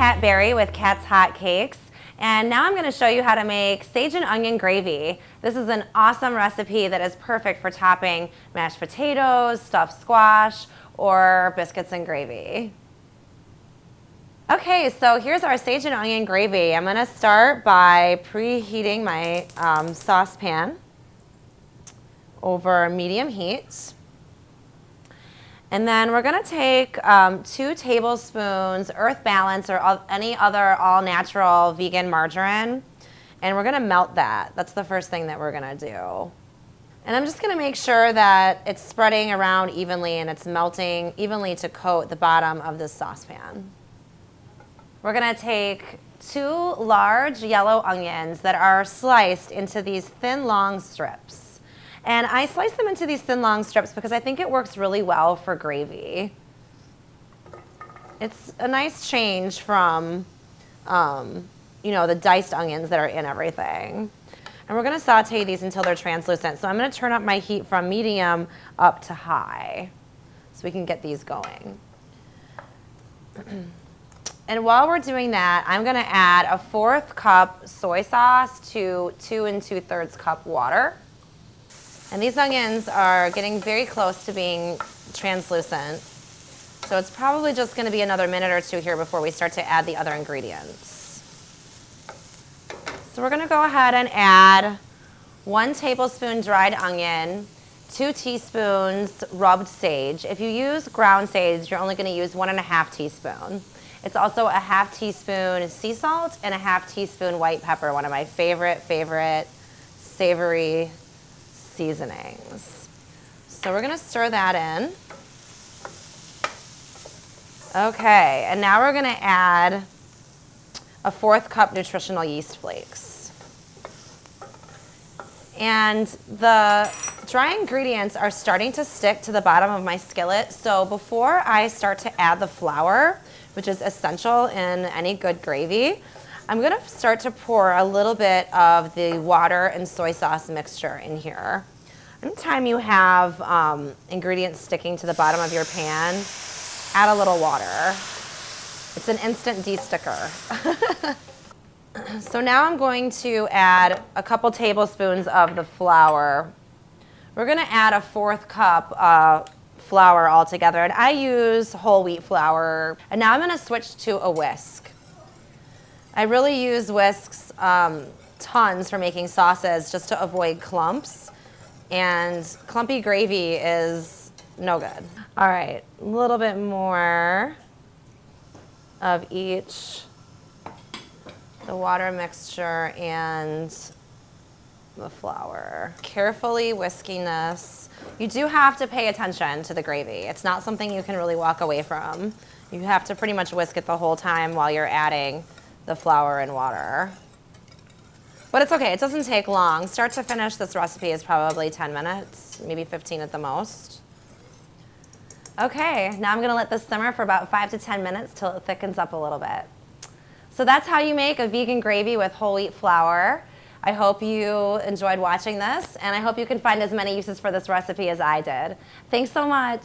Kat Berry with Kat's Hot Cakes, and now I'm going to show you how to make sage and onion gravy. This is an awesome recipe that is perfect for topping mashed potatoes, stuffed squash, or biscuits and gravy. Okay, so here's our sage and onion gravy. I'm going to start by preheating my saucepan over medium heat. And then we're going to take 2 tablespoons Earth Balance or any other all-natural vegan margarine, and we're going to melt that. That's the first thing that we're going to do. And I'm just going to make sure that it's spreading around evenly and it's melting evenly to coat the bottom of this saucepan. We're going to take 2 large yellow onions that are sliced into these thin, long strips. And I slice them into these thin, long strips because I think it works really well for gravy. It's a nice change from, the diced onions that are in everything. And we're going to saute these until they're translucent. So I'm going to turn up my heat from medium up to high so we can get these going. And while we're doing that, I'm going to add a 1/4 cup soy sauce to 2 2/3 cup water. And these onions are getting very close to being translucent. So it's probably just going to be another minute or 2 here before we start to add the other ingredients. So we're going to go ahead and add 1 tablespoon dried onion, 2 teaspoons rubbed sage. If you use ground sage, you're only going to use 1½ teaspoon. It's also a 1/2 teaspoon sea salt and a 1/2 teaspoon white pepper, one of my favorite savory seasonings. So we're going to stir that in. Okay, and now we're going to add a 1/4 cup nutritional yeast flakes. And the dry ingredients are starting to stick to the bottom of my skillet. So before I start to add the flour, which is essential in any good gravy, I'm going to start to pour a little bit of the water and soy sauce mixture in here. Anytime you have ingredients sticking to the bottom of your pan, add a little water. It's an instant de-sticker. So now I'm going to add a couple tablespoons of the flour. We're going to add a 1/4 cup flour altogether, and I use whole wheat flour. And now I'm going to switch to a whisk. I really use whisks tons for making sauces just to avoid clumps, and clumpy gravy is no good. All right, a little bit more of each, the water mixture and the flour. Carefully whisking this. You do have to pay attention to the gravy. It's not something you can really walk away from. You have to pretty much whisk it the whole time while you're adding the flour and water. But it's okay, it doesn't take long. Start to finish, this recipe is probably 10 minutes, maybe 15 at the most. Okay, now I'm gonna let this simmer for about 5 to 10 minutes till it thickens up a little bit. So that's how you make a vegan gravy with whole wheat flour. I hope you enjoyed watching this, and I hope you can find as many uses for this recipe as I did. Thanks so much.